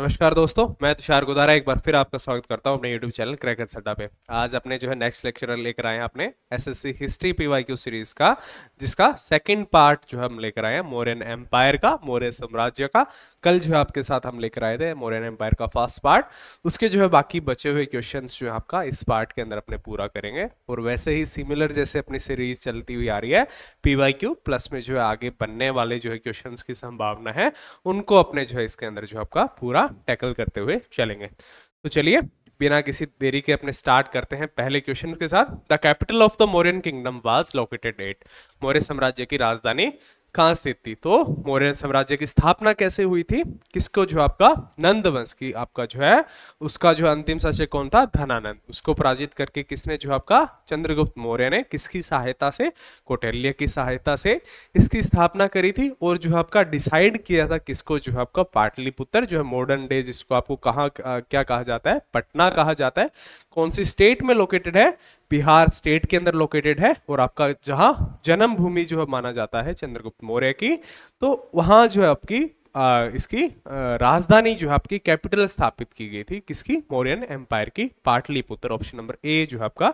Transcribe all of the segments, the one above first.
नमस्कार दोस्तों, मैं तुषार गुदारा एक बार फिर आपका स्वागत करता हूं अपने YouTube चैनल क्रैकेट अड्डा पे। आज अपने जो है नेक्स्ट लेक्चर लेकर आए हैं अपने एसएससी हिस्ट्री पीवाईक्यू सीरीज का, जिसका सेकंड पार्ट जो हम लेकर आए हैं मौर्यन एम्पायर का, मौर्य साम्राज्य का। कल जो है आपके साथ हम लेकर आए थे मौर्यन एम्पायर का फर्स्ट पार्ट। उसके जो है बाकी बचे हुए क्वेश्चंस जो है आपका इस पार्ट के अंदर अपने पूरा करेंगे। और वैसे ही सिमिलर जैसे अपनी सीरीज चलती हुई आ रही है पीवाईक्यू प्लस में जो है आगे बनने वाले जो है क्वेश्चंस की संभावना है, उनको अपने जो है इसके अंदर जो आपका पूरा टैकल करते हुए चलेंगे। तो चलिए बिना किसी देरी के अपने स्टार्ट करते हैं पहले क्वेश्चन के साथ। The capital of the Mauryan kingdom was located at. Maurya साम्राज्य की राजधानी कहाँ स्थित थी? तो मौर्य साम्राज्य की स्थापना कैसे हुई थी? किसको जो आपका नंद वंश की आपका जो है उसका जो अंतिम शासक कौन था? धनानंद। उसको पराजित करके किसने जो आपका चंद्रगुप्त मौर्य ने किसकी सहायता से? कौटिल्य की सहायता से इसकी स्थापना करी थी। और जो आपका डिसाइड किया था किसको? जो आपका पाटलिपुत्र, जो है मॉडर्न डे जिसको आपको कहाँ क्या कहा जाता है? पटना कहा जाता है। कौन सी स्टेट में लोकेटेड है? बिहार स्टेट के अंदर लोकेटेड है। और आपका जहां जन्म भूमि जो है माना जाता है चंद्रगुप्त मौर्य की, तो वहां जो है आपकी इसकी राजधानी जो है आपकी कैपिटल स्थापित की गई थी किसकी? मौर्यन एम्पायर की, पाटलिपुत्र। ऑप्शन नंबर ए जो है आपका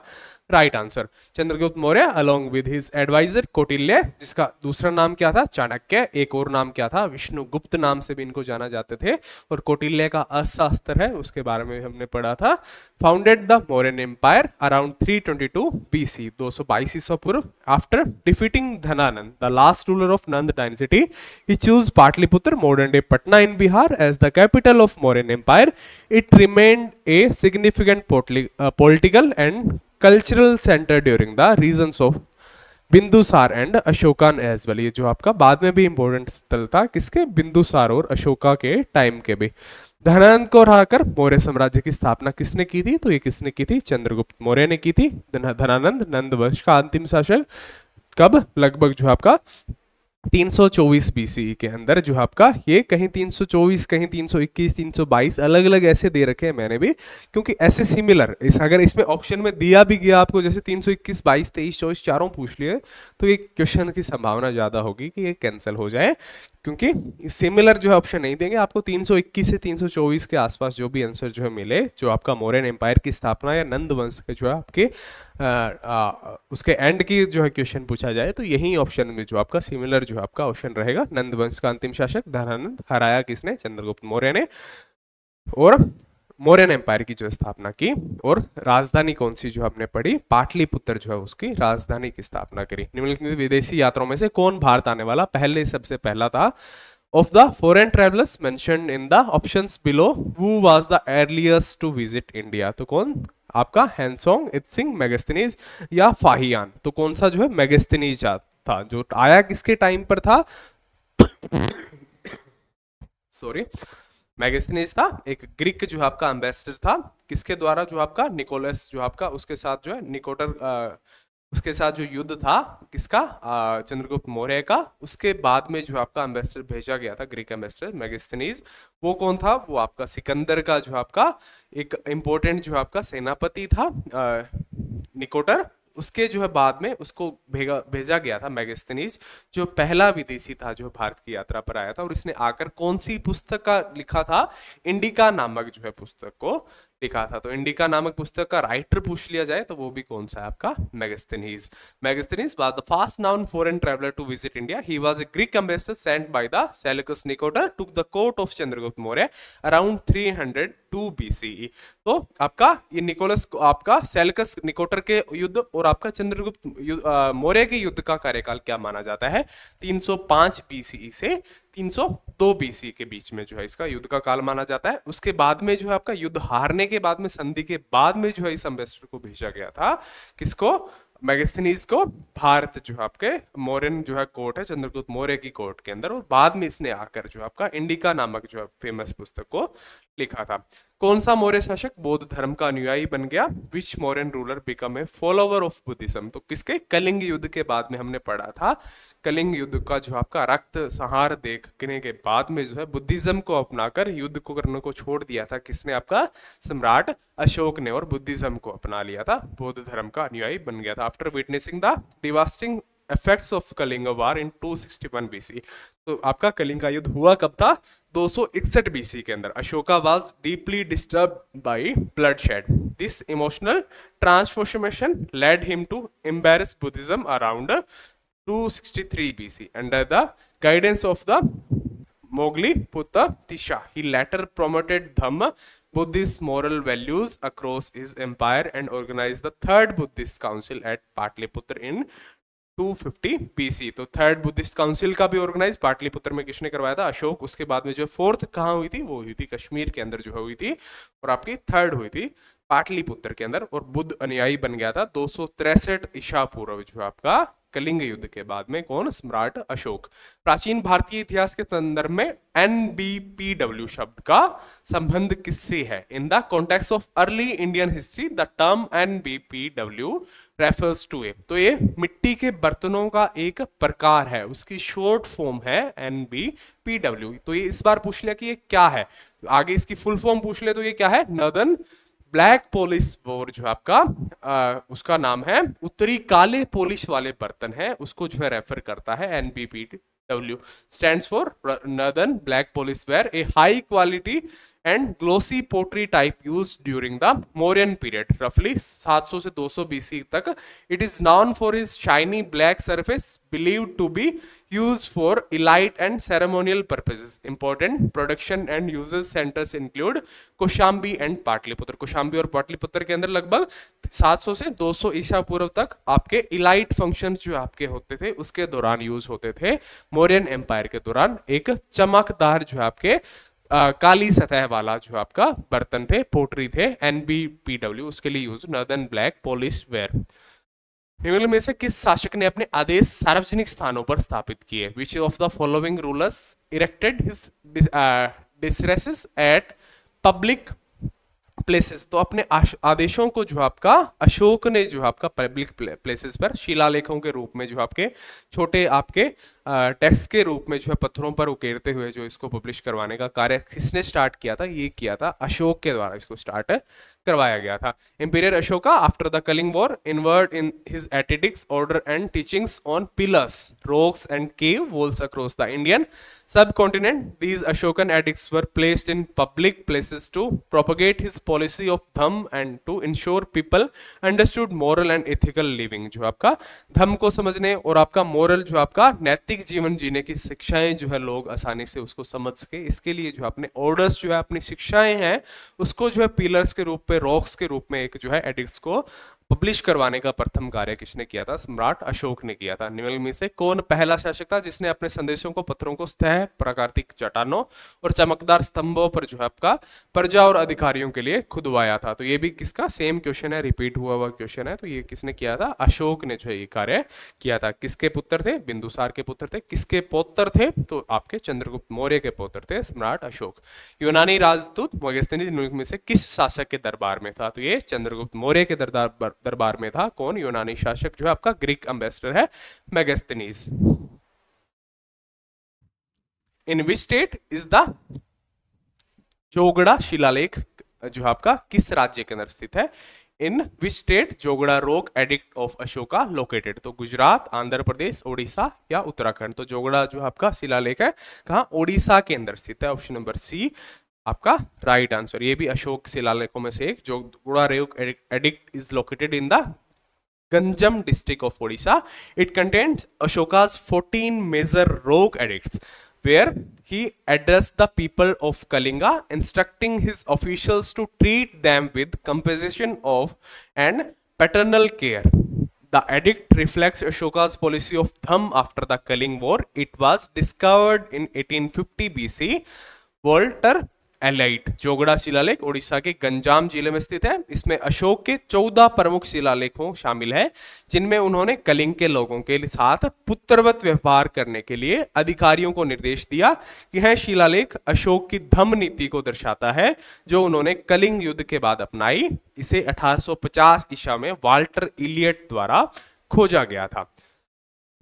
right answer. Chandragupta Maurya along with his advisor Kautilya, जिसका दूसरा नाम क्या था? चाणक्य। एक और नाम क्या था? विष्णुगुप्त नाम से भी इनको जाना जाते थे। और कौटिल्य का अर्थशास्त्र है, उसके बारे में हमने पढ़ा था। Founded the Mauryan empire around 322 BC, 222 ईस्वी पूर्व। After defeating Dhanananda, the last ruler of Nanda dynasty, he choose Pataliputra, modern day Patna in Bihar, as the capital of Mauryan Empire. It remained a significant political and cultural center during the reigns of Bindusara and Ashokan as well. ये जो आपका बाद में भी important स्थल था किसके? बिंदुसार और अशोका के टाइम के भी। धनानंद को हराकर मौर्य साम्राज्य की स्थापना किसने की थी? तो ये किसने की थी? चंद्रगुप्त मौर्य ने की थी। धनानंद नंद वंश का अंतिम शासक कब? लगभग जो आपका 324 BCE के अंदर जो आपका, ये कहीं 324, कहीं 321, 322 अलग अलग ऐसे दे रखे हैं मैंने भी, क्योंकि ऐसे सिमिलर अगर इसमें ऑप्शन में दिया भी गया आपको, जैसे 321, 22, 23, 24 चारों पूछ लिए, तो ये क्वेश्चन की संभावना ज्यादा होगी कि ये कैंसिल हो जाए, क्योंकि सिमिलर जो है ऑप्शन नहीं देंगे आपको। 321 से 324 के आसपास जो भी आंसर जो है मिले, जो आपका मौर्यन एम्पायर की स्थापना या नंद वंश के जो है आपके उसके एंड की जो है क्वेश्चन पूछा जाए, तो यही ऑप्शन में जो आपका सिमिलर जो आपका ऑप्शन रहेगा। नंद वंश का अंतिम शासक धनानंद, हराया किसने? चंद्रगुप्त मौर्य ने। और मौर्यन एम्पायर की जो स्थापना की, और राजधानी कौन सी जो हमने पढ़ी? पाटलिपुत्र जो है उसकी राजधानी की स्थापना करी। निम्नलिखित विदेशी यात्रियों में से कौन भारत आने वाला पहले सबसे पहला था? Of the foreign travelers mentioned in the options below, who was the earliest to visit India? तो कौन? आपका हैंसोंग, इत्सिंग, मेगास्थनीज या फाहियान। तो कौन सा जो है मेगास्थनीज था? जो आया किसके टाइम पर था? सॉरी, मेगास्थनीज था एक ग्रीक जो आपका एम्बेसडर था, किसके द्वारा? जो आपका निकोलस जो आपका, उसके साथ जो है निकोटर, उसके साथ जो युद्ध था किसका? चंद्रगुप्त मौर्य का। उसके बाद में जो आपका एम्बेसडर भेजा गया था, ग्रीक एम्बेसडर मेगास्थनीज, वो कौन था? वो आपका सिकंदर का जो आपका एक इंपॉर्टेंट जो आपका सेनापति था निकोटर। उसके जो है बाद में उसको भेजा गया था मेगास्थनीज, जो पहला विदेशी था जो भारत की यात्रा पर आया था। और इसने आकर कौन सी पुस्तक का लिखा था? इंडिका नामक जो है पुस्तक को लिखा था। तो इंडिका नामक पुस्तक का राइटर पूछ लिया जाए तो वो भी कौन सा है आपका? Megasthenes. Megasthenes was the first known foreign traveller to visit India. He was a Greek ambassador sent by the Seleucus Nicator to the court of Chandragupta Maurya around 302 BCE। तो आपका ये निकोलस आपका सेल्यूकस निकोटर के युद्ध और आपका चंद्रगुप्त मौर्य के युद्ध का कार्यकाल क्या माना जाता है? 305 BCE से 302 BC के बीच में जो है इसका युद्ध का काल माना जाता है। उसके बाद में जो है आपका युद्ध हारने के बाद में, संधि के बाद में जो है इस एम्बेसडर को भेजा गया था किसको? मेगास्थनीज को, भारत जो है आपके मौर्यन जो है कोर्ट है चंद्रगुप्त मौर्य की कोर्ट के अंदर। और बाद में इसने आकर जो आपका इंडिका नामक जो है फेमस पुस्तक को लिखा था। कौन सा मौर्य शासक बौद्ध धर्म का अनुयायी बन गया? Which Mauryan ruler became a follower of Buddhism? तो किसके? कलिंग युद्ध के बाद में हमने पढ़ा था। कलिंग युद्ध का जो आपका रक्त संहार देखने के बाद में जो है बुद्धिज्म को अपनाकर युद्ध को करने को छोड़ दिया था किसने? आपका सम्राट अशोक ने, और बुद्धिज्म को अपना लिया था, बौद्ध धर्म का अनुयायी बन गया था। After witnessing the devastating effects of Kalinga War in 261 BC. तो आपका कलिंगा युद्ध हुआ कब था? 261 BC के अंदर. Ashoka was deeply disturbed by bloodshed. This emotional transformation led him to embrace Buddhism around 263 BC under the guidance of the Moghli-Putta Tisha. He later promoted Dhamma Buddhist moral values across his empire and organized the third Buddhist council at Patliputra in 250 BC. तो third Buddhist council का भी organise Pataliputra में किसने करवाया था? अशोक. उसके बाद में जो फोर्थ कहाँ हुई थी? वो हुई थी कश्मीर के अंदर जो हुई थी, और आपकी थर्ड हुई थी पाटलिपुत्र के अंदर, और बुद्ध अनुयायी बन गया था 263 ईसा पूर्व जो आपका कलिंग युद्ध के बाद में. कौन? सम्राट अशोक. प्राचीन भारतीय इतिहास के संदर्भ में NBPW शब्द का संबंध किससे है? In the context of early Indian history the term NBPW refers to a. तो ये मिट्टी के बर्तनों का एक प्रकार है, उसकी शॉर्ट फॉर्म है NBPW. तो ये इस बार पूछ लिया कि ये क्या है, तो आगे इसकी फुल फॉर्म पूछ ले तो ये क्या है? नॉर्दर्न ब्लैक पॉलिश वोर जो आपका उसका नाम है. उत्तरी काले पॉलिश वाले बर्तन है, उसको जो है रेफर करता है. NBPW stands for Northern Black Polish Ware, a high quality and glossy pottery type used during the Mauryan period, roughly 700 से 200 BC तक. It is known for its shiny black surface, believed to be used for elite and ceremonial purposes. Important production and usage centers include Koshambi and Patliputra. Koshambi और पाटलिपुत्र के अंदर लगभग 700 से 200 ईसा पूर्व तक आपके इलाइट फंक्शंस जो आपके होते थे उसके दौरान यूज होते थे. मौर्यन एम्पायर के दौरान एक चमकदार जो आपके काली सतह वाला जो आपका बर्तन थे, पोटरी थे, NBPW उसके लिए use northern black polish ware. निम्नलिखित में से किस शासक ने अपने आदेश सार्वजनिक स्थानों पर स्थापित किए? विच of the following rulers erected his distresses eight public places? तो अपने आदेशों को जो आपका अशोक ने जो आपका पब्लिक प्लेसेस पर शिलालेखों के रूप में जो आपके छोटे आपके टेक्स्ट के रूप में जो है पत्थरों पर उकेरते हुए जो इसको पब्लिश करवाने का कार्य किसने स्टार्ट किया था? ये किया था अशोक के द्वारा, इसको स्टार्ट करवाया गया था. Emperor Ashoka after the Kalinga war invert in his edicts order and teachings on pillars, rocks and cave walls across the Indian subcontinent. These Ashokan edicts were placed in public places to propagate his policy of Dhamma and to ensure people understood moral and ethical living. जो आपका धम्म को समझने और आपका moral जो आपका नैतिक जीवन जीने की शिक्षाएं जो है लोग आसानी से उसको समझ सके, इसके लिए जो अपने ऑर्डर्स जो है अपनी शिक्षाएं हैं उसको जो है पिलर्स के रूप में, रॉक्स के रूप में एक जो है एडिक्ट्स को पब्लिश करवाने का प्रथम कार्य किसने किया था? सम्राट अशोक ने किया था. निम्नलिखित में से कौन पहला शासक था जिसने अपने संदेशों को पत्थरों को सतह, प्राकृतिक चट्टानों और चमकदार स्तंभों पर जो है आपका प्रजा और अधिकारियों के लिए खुदवाया था? तो ये भी किसका सेम क्वेश्चन है, रिपीट हुआ हुआ क्वेश्चन है. तो ये किसने किया था? अशोक ने जो है ये कार्य किया था. किसके पुत्र थे? बिंदुसार के पुत्र थे. किसके पौत्र थे? तो आपके चंद्रगुप्त मौर्य के पौत्र थे सम्राट अशोक. यूनानी राजदूत मेगास्थनीज निम्नलिखित में से किस शासक के दरबार में था? तो ये चंद्रगुप्त मौर्य के दरबार में था. कौन? यूनानी शासक जो है आपका ग्रीक एम्बेसडर है Megasthenes. In which state is the Jaugada शिलालेख जो आपका किस राज्य के अंदर स्थित है? In which state Jaugada rock edict of Ashoka located? तो गुजरात, आंध्र प्रदेश, ओडिशा या उत्तराखंड? तो जोगड़ा जो आपका शिलालेख है कहाँ? ओडिशा के अंदर स्थित है. ऑप्शन नंबर सी आपका राइट आंसर. ये भी अशोक शिलालेखों में से एक. Jaugada rock edict is located in the Ganjam district of Odisha. It contains Ashoka's 14 major rock edicts, where he addressed the people of Kalinga, instructing his officials to treat them with compassion of and paternal care. The edict reflects Ashoka's policy of Dhamm after the Kaling War. It was discovered in 1850 BC. Walter Elliot. Jaugada शिलालेख ओडिशा के गंजाम जिले में स्थित है. इसमें अशोक के 14 प्रमुख शिलालेखों शामिल है जिनमें उन्होंने कलिंग के लोगों के साथ पुत्रवत व्यवहार करने के लिए अधिकारियों को निर्देश दिया. यह शिलालेख अशोक की धम्म नीति को दर्शाता है जो उन्होंने कलिंग युद्ध के बाद अपनाई. इसे 1850 ईसा में वाल्टर इलियट द्वारा खोजा गया था.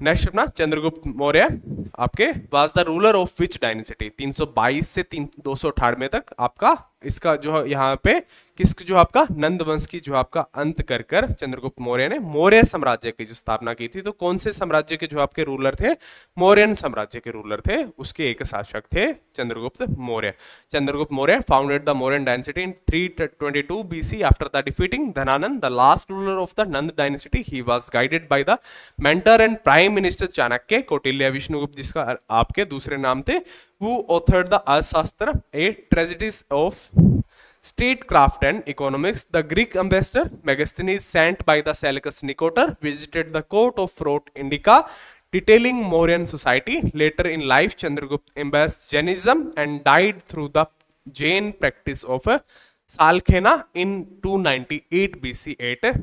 नेक्स्ट अपना चंद्रगुप्त मौर्य आपके was the ruler of which dynasty? 322 से 298 तक आपका इसका जो यहाँ पे किस जो आपका नंद वंश की जो आपका अंत कर कर चंद्रगुप्त मौर्य ने मौर्य साम्राज्य की जो स्थापना की थी। तो कौन से साम्राज्य के जो आपके रूलर थे, मौर्यन साम्राज्य के रूलर थे, उसके एक शासक थे Chandragupta Maurya. Chandragupta Maurya founded the Mauryan dynasty in 322 BC after the defeating Dhanananda the last ruler of the Nand dynasty. He was guided by the mentor and prime minister Chanakya. Kautilya Vishnugupta जिसका आपके दूसरे नाम थे, who authored the Arthashastra, a treatise of statecraft and economics. The Greek ambassador Megasthenes, sent by the Seleucus Nicator, visited the court of Rhodes Indica, detailing Mauryan society. Later in life, Chandragupta embraced Jainism and died through the Jain practice of Salkhana in 298 BC. 8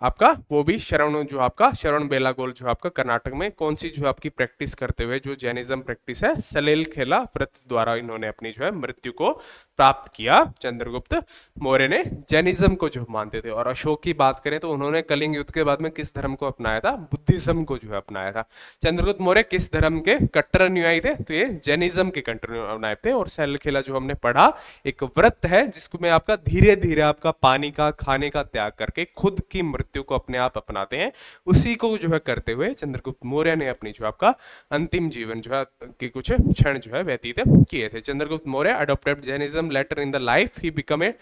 आपका वो भी श्रवण जो आपका श्रवण बेलागोल जो आपका कर्नाटक में कौन सी जो आपकी प्रैक्टिस करते हुए जो जैनिज्म प्रैक्टिस है सलेलखेला व्रत द्वारा इन्होंने अपनी जो है मृत्यु को प्राप्त किया। चंद्रगुप्त मौर्य ने जैनिज्म को जो मानते थे। और अशोक की बात करें तो उन्होंने कलिंग युद्ध के बाद में किस धर्म को अपनाया था, बुद्धिज्म को जो है अपनाया था। चंद्रगुप्त मौर्य किस धर्म के कट्टर अनुयायी थे, तो ये जैनिज्म के कट्टर अनुयायी थे। और सलेलखेला जो हमने पढ़ा एक व्रत है जिसको में आपका धीरे धीरे आपका पानी का खाने का त्याग करके खुद की मृत्यु को अपने आप अपनाते हैं। उसी को जो है करते हुए चंद्रगुप्त मौर्य ने अपनी जो आपका अंतिम जीवन जो है के कुछ क्षण जो है व्यतीत किए थे। Chandragupta Maurya adopted Jainism later in the life. He become a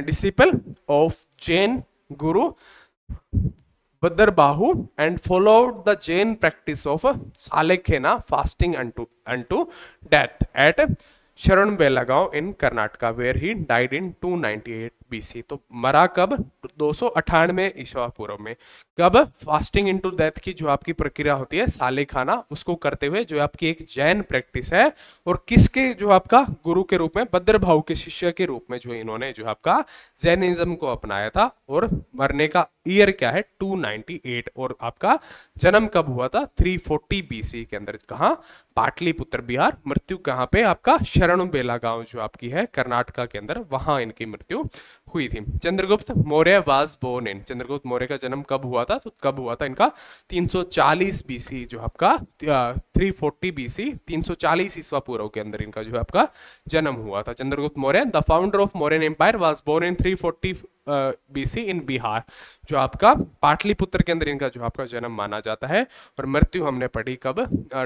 disciple of Jain guru Badarbahu and followed the Jain practice of Salekhena fasting unto death at Sharanbelagaon in Karnataka, where he died in 298 BC. तो मरा कब, 298 ईसा पूर्व में। कब, फास्टिंग इनटू डेथ की जो आपकी प्रक्रिया होती है साले खाना, उसको करते हुए जो आपकी एक जैन प्रैक्टिस है। और किसके जो आपका गुरु के रूप में, बद्रभाऊ के शिष्य के रूप में जो इन्होंने जो आपका जैनिज्म को अपनाया था। और मरने का ईयर क्या है, 298। और आपका जन्म कब हुआ था, 340 BC के अंदर। कहाँ, पाटलिपुत्र बिहार। मृत्यु कहाँ पे, आपका शरण बेलागांव जो आपकी है कर्नाटका के अंदर, वहां इनकी मृत्यु हुई थी। Chandragupta Maurya was born in, Chandragupta Maurya का जन्म कब हुआ था, तो कब हुआ था इनका 340 BC जो आपका 340 BC 340 ईस्वा पूर्व के अंदर इनका जो आपका जन्म हुआ था। Chandragupta Maurya the founder of Mauryan empire was born in 340 BC in Bihar. जो आपका पाटलिपुत्र के अंदर इनका जो आपका जन्म माना जाता है। और मृत्यु हमने पढ़ी कब,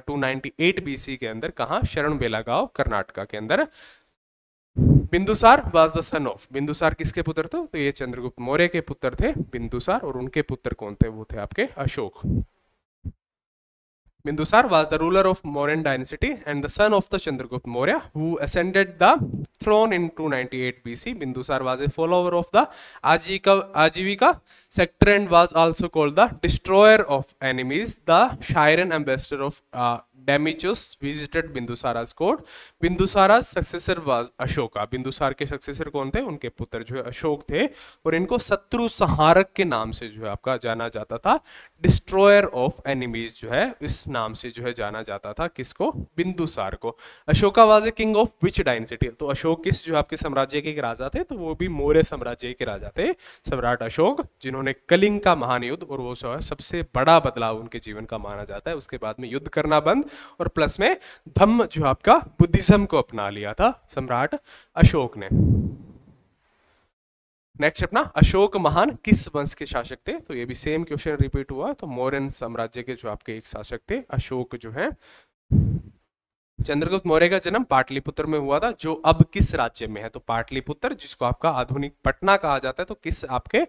298 BC के अंदर। कहाँ, शरण बेलागांव कर्नाटका के अंदर। Bindusara was the son of, Bindusara किसके पुत्र थे, तो ये चंद्रगुप्त मौर्य के पुत्र थे बिंदुसार। और उनके पुत्र कौन थे, वो थे आपके Ashok. Bindusar was the ruler of Mauryan dynasty and the son of the Chandragupta Maurya who ascended the throne in 298 BC. Bindusar was a follower of the Ajivika sector and was also called the destroyer of enemies. The Shiran ambassador of Damicius visited Bindusara's court. Bindusara's successor was Ashoka. Bindusara के successor कौन थे, उनके पुत्र जो है अशोक थे। और इनको शत्रु संहारक के नाम से जो है आपका जाना जाता था। डिस्ट्रॉयर ऑफ एनिमीज जो है इस नाम से जो है जाना जाता था किसको, बिंदुसार को। Ashoka was a king of which dynasty, तो अशोक किस जो आपके साम्राज्य के राजा थे, तो वो भी मौर्य साम्राज्य के राजा थे, सम्राट अशोक, जिन्होंने कलिंग का महान युद्ध, और वो जो है सबसे बड़ा बदलाव उनके जीवन का माना जाता है। उसके बाद में युद्ध करना बंद और प्लस में धम्म जो आपका बुद्धिज्म को अपना लिया था सम्राट अशोक ने। नेक्स्ट अपना, अशोक महान किस वंश के शासक थे, तो ये भी सेम क्वेश्चन रिपीट हुआ। तो मौर्यन साम्राज्य के जो आपके एक शासक थे अशोक जो है। चंद्रगुप्त मौर्य का जन्म पाटलिपुत्र में हुआ था, जो अब किस राज्य में है, तो पाटलिपुत्र जिसको आपका आधुनिक पटना कहा जाता है, तो किस आपके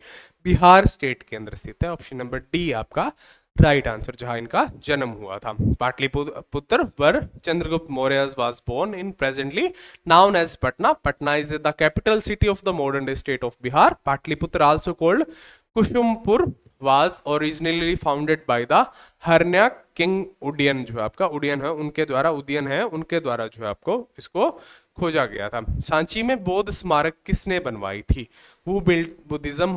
बिहार स्टेट के अंदर स्थित है। ऑप्शन नंबर डी आपका राइट आंसर, जहां इनका जन्म हुआ था Pataliputra where Chandragupta Maurya was born in presently known as Patna. Patna is the capital city of the modern day state of Bihar. Pataliputra also called Kusumapura was originally founded by the Haryanka king Udayin, जो आपका उडियन है उनके द्वारा, उदयन है उनके द्वारा जो है आपको इसको खोजा गया था। सांची में बौद्ध स्मारक किसने बनवाई थी, who build Buddhism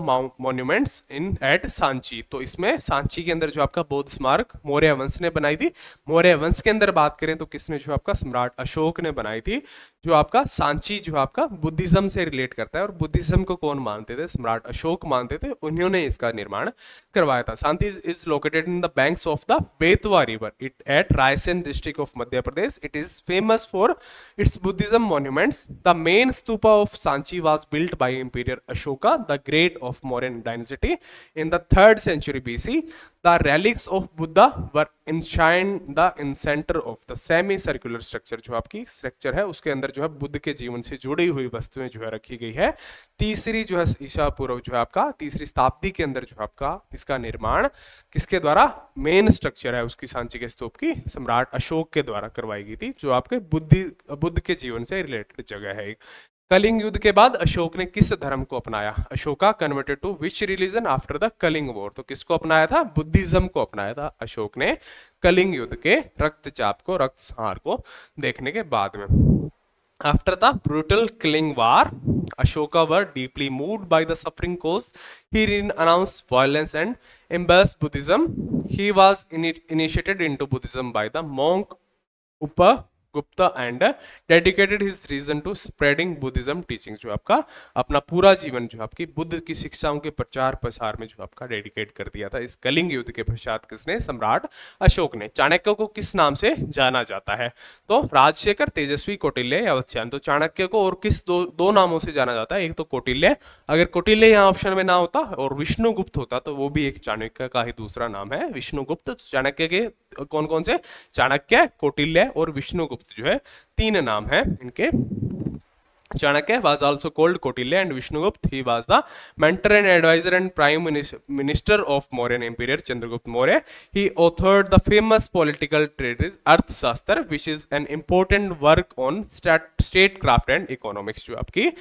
monuments in at Sanchi. तो इसमें सांची के अंदर जो आपका बौद्ध स्मारक मौर्य वंश ने बनाई थी। मौर्य वंश के अंदर बात करें तो किसने, जो आपका सम्राट अशोक ने बनाई थी। जो आपका सांची जो आपका बुद्धिज्म से रिलेट करता है, और बुद्धिज्म को कौन मानते थे, सम्राट अशोक मानते थे, उन्होंने इसका निर्माण करवाया था। Sanchi is located in the banks of the Betwa river it at Raisen district of Madhya Pradesh. It is famous for its Buddhism monuments. The main stupa of Sanchi was built by Emperor Ashoka, the Great of Mauryan dynasty, in the 3rd century BC. The relics of Buddha were enshrined in center of the semi-circular structure. जो आपकी structure है उसके अंदर जो है बुद्ध के जीवन से जुड़ी हुई वस्तुएं जो है रखी गई है। तीसरी जो है ईसा पूर्व जो है आपका 3री शताब्दी के अंदर जो आपका इसका निर्माण किसके द्वारा, मेन स्ट्रक्चर है उसकी सांची के स्तूप की सम्राट अशोक के द्वारा करवाई गई थी, जो आपके बुद्ध के जीवन से रिलेटेड जगह है एक। कलिंग युद्ध के बाद अशोक ने किस धर्म को अपनाया। Ashoka converted to which religion after the Kalinga war. तो किसको अपनाया था, बुद्धिज्म को अपनाया था अशोक ने कलिंग युद्ध के रक्तचाप को, रक्त संहार को देखने के बाद में। After the brutal killing war, Ashoka were deeply moved by the suffering caused. He renounced violence and embraced Buddhism. He was initiated into Buddhism by the monk Upagupta and dedicated his reason to spreading Buddhism teachings. जो आपका अपना पूरा जीवन जो आपकी बुद्ध की शिक्षाओं के प्रचार प्रसार में जो आपका डेडिकेट कर दिया था। इस कलिंग युद्ध के पश्चात किसने, सम्राट अशोक ने। चाणक्य को किस नाम से जाना जाता है, तो राजशेखर, तेजस्वी, कौटिल्य या वत्स्यायन। तो चाणक्य को और किस दो नामों से जाना जाता है, एक तो कौटिल्य, अगर कौटिल्य यहाँ ऑप्शन में ना होता और विष्णुगुप्त होता तो वो भी एक चाणक्य का ही दूसरा नाम है, विष्णुगुप्त। तो चाणक्य के कौन कौन से, चाणक्य, कौटिल्य और विष्णुगुप्त जो है 3 नाम है इनके। Chanakya was also called Kautilya and Vishnugupta. He was the mentor and advisor and prime minister of Mauryan Emperor Chandragupta Maurya. He authored the famous political treatise Arthashastra, which is an important work on statecraft and economics. जो आपकी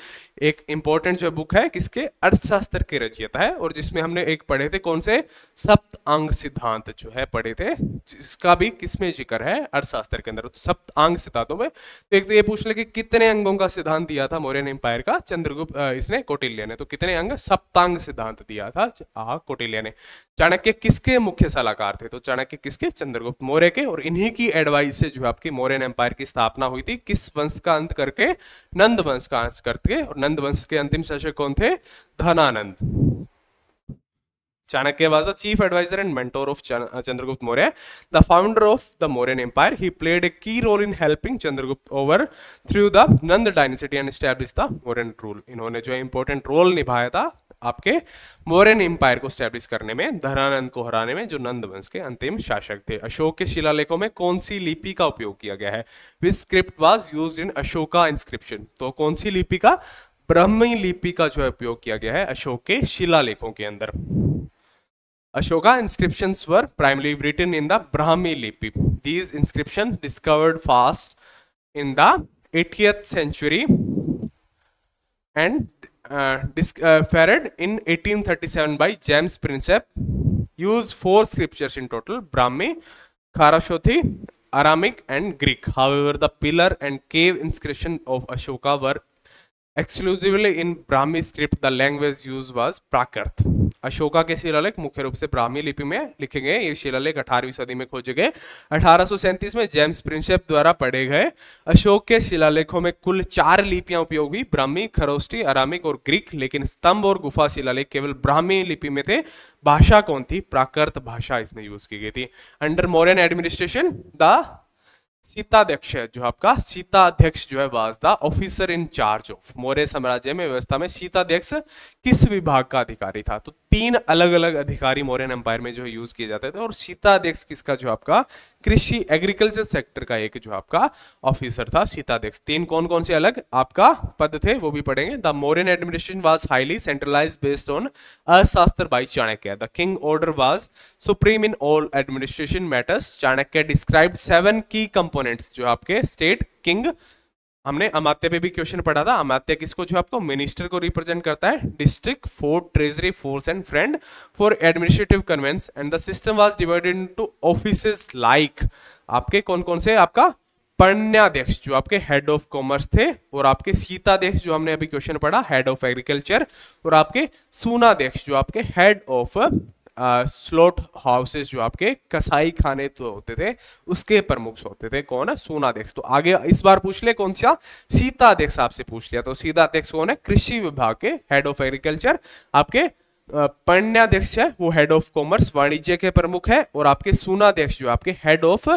एक important जो book है किसके, अर्थशास्त्र के रचयिता है, और जिसमें हमने एक पढ़े थे कौन से, सप्तांग सिद्धांत जो है पढ़े थे, जिसका भी किसमें जिक्र है, अर्थशास्त्र के अंदर। तो सप्तांग सिद्धांतों में तो एक तो ये पूछ ले कि कितने अंगों का सिद्धांत दिया था मौर्यन एम्पायर का चंद्रगुप्त इसने, कौटिल्य ने। तो कितने अंग, सप्तांग सिद्धांत दिया था कौटिल्य ने। चाणक्य किसके मुख्य सलाहकार थे, तो चाणक्य किसके, चंद्रगुप्त मौर्य के, और इन्हीं की एडवाइस से जो आपकी मौर्यन एम्पायर की स्थापना हुई थी, किस वंश का अंत करके, नंद वंश का अंत करके, और नंद वंश के अंतिम शासक कौन थे, Dhanananda. Chanakya was the chief advisor and mentor of Chandragupta Maurya, the founder of the Mauryan Empire. He played a key role in helping Chandragupta overthrow the Nanda dynasty and establish the Mauryan rule. इन्होंने जो important role निभाया था आपके Mauryan empire को establish करने में, धनानंद को हराने में, जो नंद वंश के अंतिम शासक थे। अशोक के शिलालेखों में कौन सी लिपि का उपयोग किया गया है, which script was used in Ashoka inscription. तो कौन सी लिपि का, ब्राह्मी लिपि का जो है उपयोग किया गया है अशोक के शिलालेखों के अंदर। Ashoka inscriptions were primarily written in the Brahmi lipi. These inscriptions discovered fast in the 80th century and discovered in 1837 by James Prinsep. Used 4 scriptures in total: Brahmi, Kharosthi, Aramic and Greek. However, the pillar and cave inscription of Ashoka were exclusively in Brahmi script. The language used was Prakrit. Ashoka के शिलालेख मुख्य रूप से ब्राह्मी लिपि में लिखे गए। ये शिलालेख 18वीं सदी में खोजे गए। 1837 में जेम्स प्रिंसेप द्वारा पढ़े गए अशोक के शिलालेखों में कुल 4 लिपियां उपयोग हुई, ब्राह्मी, खरोष्टी, अरामिक और ग्रीक। लेकिन स्तंभ और गुफा शिलालेख केवल ब्राह्मी लिपि में थे। भाषा कौन थी, प्राकृत भाषा इसमें यूज की गई थी। अंडर मौर्यन एडमिनिस्ट्रेशन द सीताध्यक्ष जो आपका, सीताध्यक्ष जो है was the officer in charge of. Maurya साम्राज्य में व्यवस्था में सीताध्यक्ष किस विभाग का अधिकारी था, तो 3 अलग अलग अधिकारी मौर्यन एम्पायर में जो यूज किए जाते थे, और सीताध्यक्ष किसका, जो आपका कृषि एग्रीकल्चर सेक्टर का एक जो आपका ऑफिसर था सीताध्यक्ष। 3 कौन कौन से अलग आपका पद थे वो भी पढ़ेंगे। The Mauryan administration was highly centralised based on Arthashastra by Chanakya. The king order was supreme in all administration matters. Chanakya described 7 key components जो आपके स्टेट किंग। हमने अमात्य पे भी क्वेश्चन पढ़ा था। अमात्य किसको, जो आपको मिनिस्टर को रिप्रेजेंट करता है। District, fort, treasury, force and friend for administrative convenience. And the system was divided into offices like आपके कौन कौन से, आपका पण्याध्यक्ष जो आपके हेड ऑफ कॉमर्स थे, और आपके सीताध्यक्ष जो हमने अभी क्वेश्चन पढ़ा हेड ऑफ एग्रीकल्चर, और आपके सूनाध्यक्ष जो आपके हेड ऑफ स्लॉट हाउसेस जो आपके कसाई खाने तो होते थे उसके प्रमुख होते थे कौन है, सूनाध्यक्ष। तो आगे इस बार पूछ ले कौन सा, सीताध्यक्ष आपसे पूछ लिया, तो सीताध्यक्ष कौन है, कृषि विभाग के हेड ऑफ एग्रीकल्चर। आपके पण्याध्यक्ष है वो हेड ऑफ कॉमर्स वाणिज्य के प्रमुख है, और आपके सूनाध्यक्ष जो आपके हेड ऑफ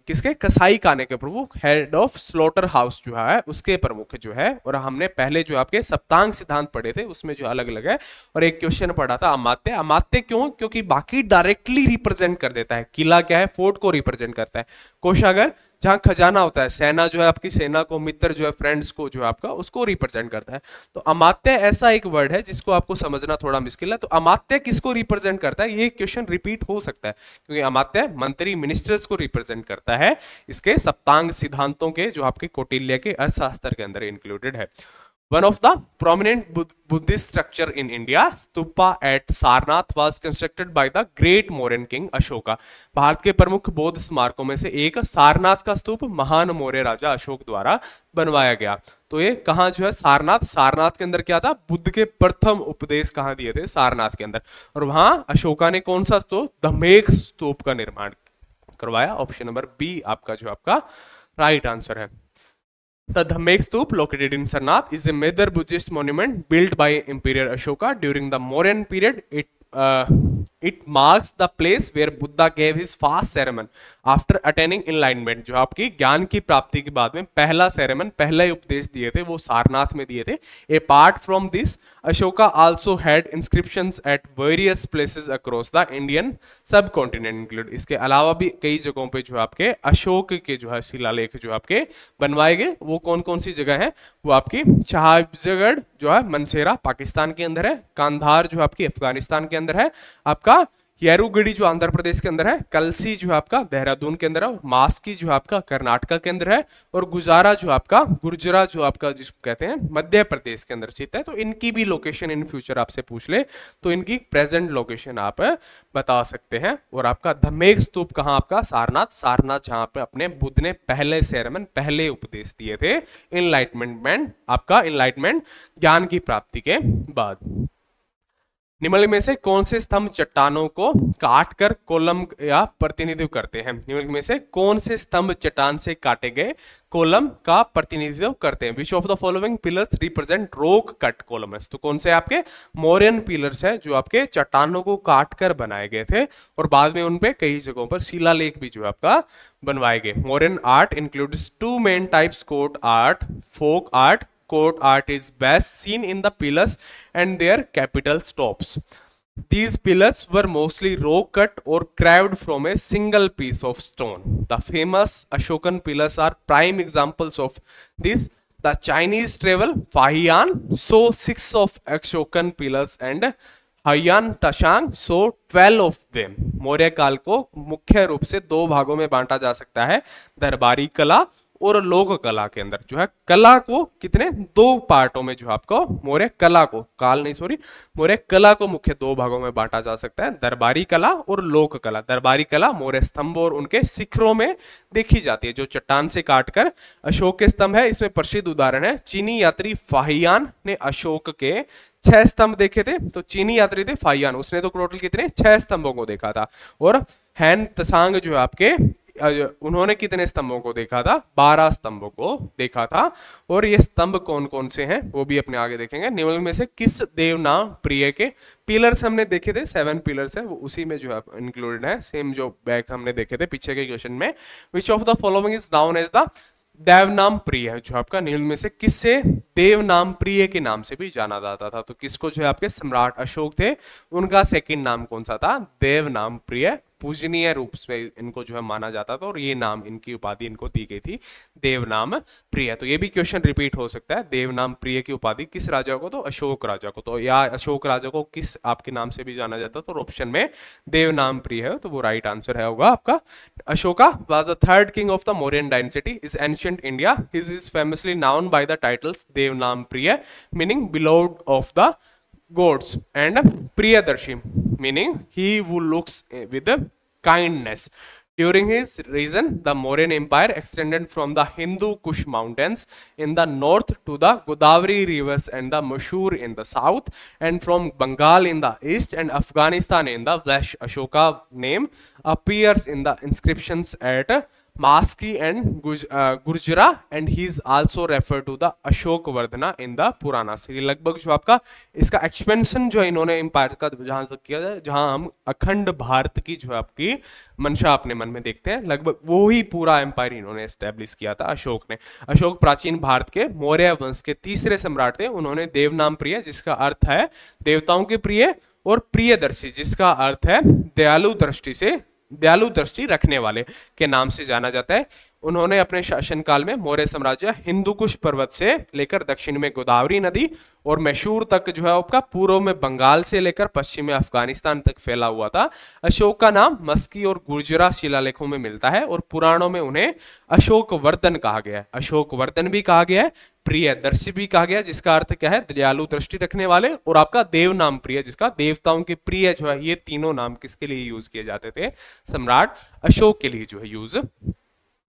किसके, कसाई खाने के प्रमुख, हेड ऑफ स्लॉटर हाउस जो है उसके प्रमुख जो है। और हमने पहले जो आपके सप्तांग सिद्धांत पढ़े थे उसमें जो अलग अलग है, और एक क्वेश्चन पढ़ा था अमात्य। अमात्य क्यों, क्योंकि बाकी डायरेक्टली रिप्रेजेंट कर देता है, किला क्या है, फोर्ट को रिप्रेजेंट करता है, कोषागार जहां खजाना होता है, सेना जो है आपकी सेना को, मित्र जो है फ्रेंड्स को जो है आपका उसको रिप्रेजेंट करता है। तो अमात्य ऐसा एक वर्ड है जिसको आपको समझना थोड़ा मुश्किल है। तो अमात्य किसको रिप्रेजेंट करता है, ये क्वेश्चन रिपीट हो सकता है, क्योंकि अमात्य मंत्री मिनिस्टर्स को रिप्रेजेंट करता है इसके सप्तांग सिद्धांतों के जो आपके कौटिल्य के अर्थशास्त्र के अंदर इंक्लूडेड है। One of the prominent Buddhist structure in India, stupa at Sarnath was constructed by the great Mauryan king Ashoka. Bharat के प्रमुख बौद्ध स्मारकों में से एक सारनाथ का स्तूप महान मौर्य राजा अशोक द्वारा बनवाया गया। तो ये कहाँ जो है, सारनाथ, सारनाथ के अंदर क्या था, बुद्ध के प्रथम उपदेश कहाँ दिए थे, सारनाथ के अंदर। और वहां अशोका ने कौन सा स्तूप, धम्मेक स्तूप का निर्माण करवाया। ऑप्शन नंबर बी आपका जो आपका राइट आंसर है। The Dhamek Stup, located in Sarnath, is a major Buddhist monument built by Emperor Ashoka during the Mauryan period. It marks the place where Buddha gave his first sermon after attaining enlightenment. जो आपकी ज्ञान की प्राप्ति के बाद में पहला sermon, पहला उपदेश दिए थे वो सारनाथ में दिए थे। Apart from this, Ashoka also had inscriptions at various places across the Indian subcontinent include. इसके अलावा भी कई जगहों पे जो आपके अशोक के जो है शिलालेख जो आपके बनवाए गए, वो कौन कौन सी जगह है, वो आपकी साहिबगढ़ जो है मनसेरा पाकिस्तान के अंदर है, कांधार जो आपकी अफगानिस्तान के अंदर है, आपका येरुगड़ी जो आंध्र प्रदेश के अंदर है, कलसी जो आपका देहरादून के अंदर है, मास्की जो आपका कर्नाटका के अंदर है, और गुजारा जो आपका, गुर्जरा जो आपका जिसको कहते हैं मध्य प्रदेश के अंदर स्थित है। तो इनकी भी लोकेशन इन फ्यूचर आपसे पूछ ले तो इनकी प्रेजेंट लोकेशन आप बता सकते हैं। और आपका धम्मेक स्तूप कहाँ, आपका सारनाथ, सारनाथ जहां पे अपने बुद्ध ने पहले सेरेमन, पहले उपदेश दिए थे इनलाइटमेंट, आपका इनलाइटमेंट ज्ञान की प्राप्ति के बाद। निम्नलिखित में से कौन से स्तंभ चट्टानों को काटकर कॉलम या प्रतिनिधित्व करते हैं, निम्नलिखित में से कौन से स्तंभ चट्टान से काटे गए कॉलम का प्रतिनिधित्व करते हैं। विच of the following pillars represent rock cut columns. तो कौन से आपके मौर्यन पिलर्स हैं जो आपके चट्टानों को काटकर बनाए गए थे, और बाद में उनपे कई जगहों पर शिलालेख भी जो आपका बनवाए गए। Mauryan art includes two main types, court art, folk art. Court art is best seen in the pillars and their capital stops. These pillars were mostly rock cut or carved from a single piece of stone. The famous Ashokan pillars are prime examples of this. The Chinese travel Fahian saw 6 of Ashokan pillars and Heian Tashang saw 12 of them. Maurya काल को मुख्य रूप से दो भागों में बांटा जा सकता है, दरबारी कला और लोक कला के अंदर जो है। कला को कितने, दो पार्टों में जो आपको मौर्य कला को, काल नहीं सॉरी, मौर्य कला को मुख्य दो भागों में बांटा जा सकता है, दरबारी कला और लोक कला। दरबारी कला मौर्य स्तंभ और उनके शिखरों में देखी जाती है जो चट्टान से काटकर अशोक के स्तंभ है। इसमें प्रसिद्ध उदाहरण है चीनी यात्री फाहियान ने अशोक के 6 स्तंभ देखे थे। तो चीनी यात्री थे फाहियान, उसने तो टोटल कितने 6 स्तंभों को देखा था। और हैन त्सांग जो आपके, उन्होंने कितने स्तंभों को देखा था, 12 स्तंभों को देखा था। और ये स्तंभ कौन कौन से हैं वो भी अपने आगे देखेंगे। निम्नलिखित में से किस देव नाम प्रिय के पिलर्स हमने देखे थे, 7 पिलर्स है, वो उसी में जो है इंक्लूडेड है, सेम जो बैक हमने देखे थे पीछे के क्वेश्चन में। Which of the following is known as the Devanam Priya है, जो आपका निम्न में से किससे देवनाम प्रिय के नाम से भी जाना जाता था। तो किसको जो है आपके सम्राट अशोक थे उनका सेकंड नाम कौन सा था, देवनाम प्रिय, पूजनीय रूप में इनको जो है माना जाता था, और ये नाम, इनकी उपाधि इनको दी गई थी देवनाम प्रिय। तो ये भी क्वेश्चन रिपीट हो सकता है, देवनाम प्रिय की उपाधि किस राजा को, तो अशोक राजा को। तो या अशोक राजा को किस आपके नाम से भी जाना जाता, तो ऑप्शन में देवनाम प्रिय है, तो वो राइट आंसर है होगा आपका। Ashoka was the third king of the Mauryan dynasty is ancient India. He is famously known by the titles Devanam Priya meaning beloved of the gods and Priyadarshi meaning he who looks with kindness. During his reign, the Mauryan Empire extended from the Hindu Kush mountains in the north to the Godavari rivers and the Mushur in the south, and from Bengal in the east and Afghanistan in the west. Ashoka name appears in the inscriptions at Maski and Gurjara, and he is also referred to the Ashok Vardhana in the Puranas. ये लगभग जो आपका इसका expansion जो इन्होंने empire का जहां तक किया है, जहां हम अखंड भारत की जो आपकी मंशा अपने मन में देखते हैं, लगभग वो ही पूरा एम्पायर इन्होंने एस्टेब्लिश किया था अशोक ने। अशोक प्राचीन भारत के मौर्य वंश के तीसरे सम्राट थे। उन्होंने देव नाम प्रिय, जिसका अर्थ है देवताओं के प्रिय, और प्रियदर्शी, जिसका अर्थ है दयालु दृष्टि रखने वाले के नाम से जाना जाता है। उन्होंने अपने शासनकाल में मौर्य साम्राज्य हिंदुकुश पर्वत से लेकर दक्षिण में गोदावरी नदी और मैसूर तक जो है आपका पूर्व में बंगाल से लेकर पश्चिम में अफगानिस्तान तक फैला हुआ था। अशोक का नाम मस्की और गुर्जरा शिलालेखों में मिलता है और पुराणों में उन्हें अशोक वर्धन कहा गया है। अशोक वर्धन भी कहा गया है, प्रियदर्शी भी कहा गया, जिसका अर्थ क्या है दयालु दृष्टि रखने वाले, और आपका देव नाम प्रिय, जिसका देवताओं के प्रिय जो है। ये तीनों नाम किसके लिए यूज किए जाते थे? सम्राट अशोक के लिए जो है यूज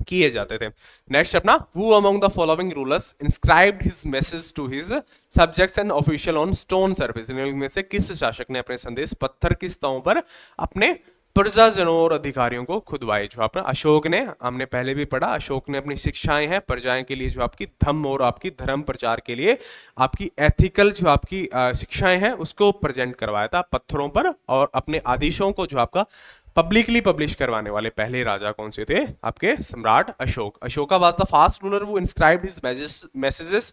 किए जाते थे। नेक्स्ट अपना, who among the following rulers inscribed his message to his subjects and official on stone surface? इनमें से किस शासक ने अपने संदेश पत्थर की स्तंभों पर अपने प्रजाजनों और अधिकारियों को खुदवाए? जो अपना अशोक ने, हमने पहले भी पढ़ा, अशोक ने अपनी शिक्षाएं हैं प्रजाएं के लिए, जो आपकी धम्म और आपकी धर्म प्रचार के लिए आपकी एथिकल जो आपकी शिक्षाएं हैं उसको प्रेजेंट करवाया था पत्थरों पर, और अपने आदेशों को जो आपका पब्लिकली पब्लिश करवाने वाले पहले राजा कौन से थे? आपके सम्राट Ashok. Ashoka was the first ruler who inscribed his messages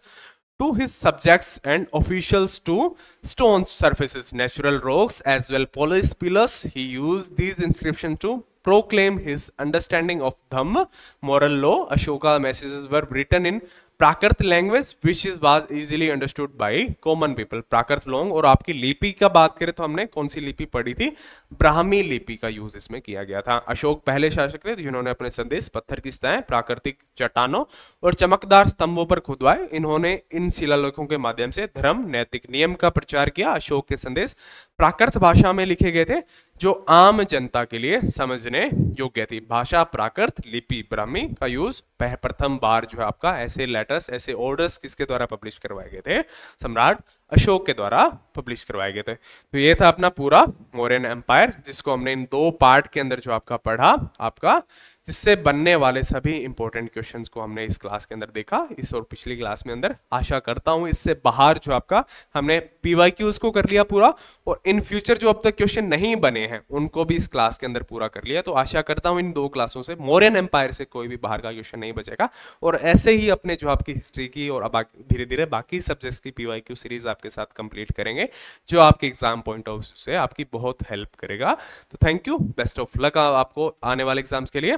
to his subjects and officials to stone surfaces, natural rocks as well polished pillars. He used these inscriptions to proclaim his understanding of Dhamma, moral law. Ashoka messages were written in Prakrit language which is was easily understood by common people. Prakrit लोग, और आपकी लिपि का बात करें तो हमने कौन सी लिपि पढ़ी थी? ब्राह्मी लिपि का यूज इसमें किया गया था। अशोक पहले शासक थे जिन्होंने अपने संदेश पत्थर की सतहें, प्राकृतिक चट्टानों और चमकदार स्तंभों पर खुदवाए। इन्होंने इन शिलालेखों के माध्यम से धर्म, नैतिक नियम का प्रचार किया। अशोक के संदेश प्राकृत भाषा में लिखे गए थे जो आम जनता के लिए समझने योग्य थी। भाषा प्राकृत, लिपि ब्राह्मी का यूज प्रथम बार जो है आपका ऐसे लेटर्स, ऐसे ऑर्डर्स किसके द्वारा पब्लिश करवाए गए थे? सम्राट अशोक के द्वारा पब्लिश करवाए गए थे। तो ये था अपना पूरा मौर्यन एम्पायर, जिसको हमने इन दो पार्ट के अंदर जो आपका पढ़ा, आपका जिससे बनने वाले सभी इंपॉर्टेंट क्वेश्चंस को हमने इस क्लास के अंदर देखा, इस और पिछली क्लास में अंदर। आशा करता हूं इससे बाहर जो आपका हमने पीवाईक्यूज को कर लिया पूरा, और इन फ्यूचर जो अब तक क्वेश्चन नहीं बने हैं उनको भी इस क्लास के अंदर पूरा कर लिया। तो आशा करता हूं इन दो क्लासों से मौर्यन एम्पायर से कोई भी बाहर का क्वेश्चन नहीं बचेगा, और ऐसे ही अपने जो आपकी हिस्ट्री की और अब धीरे धीरे बाकी सब्जेक्ट्स की पीवाईक्यू सीरीज आपके साथ कंप्लीट करेंगे, जो आपके एग्जाम पॉइंट ऑफ व्यू से आपकी बहुत हेल्प करेगा। तो thank you, best of luck आपको आने वाले एग्जाम्स के लिए।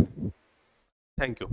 Thank you.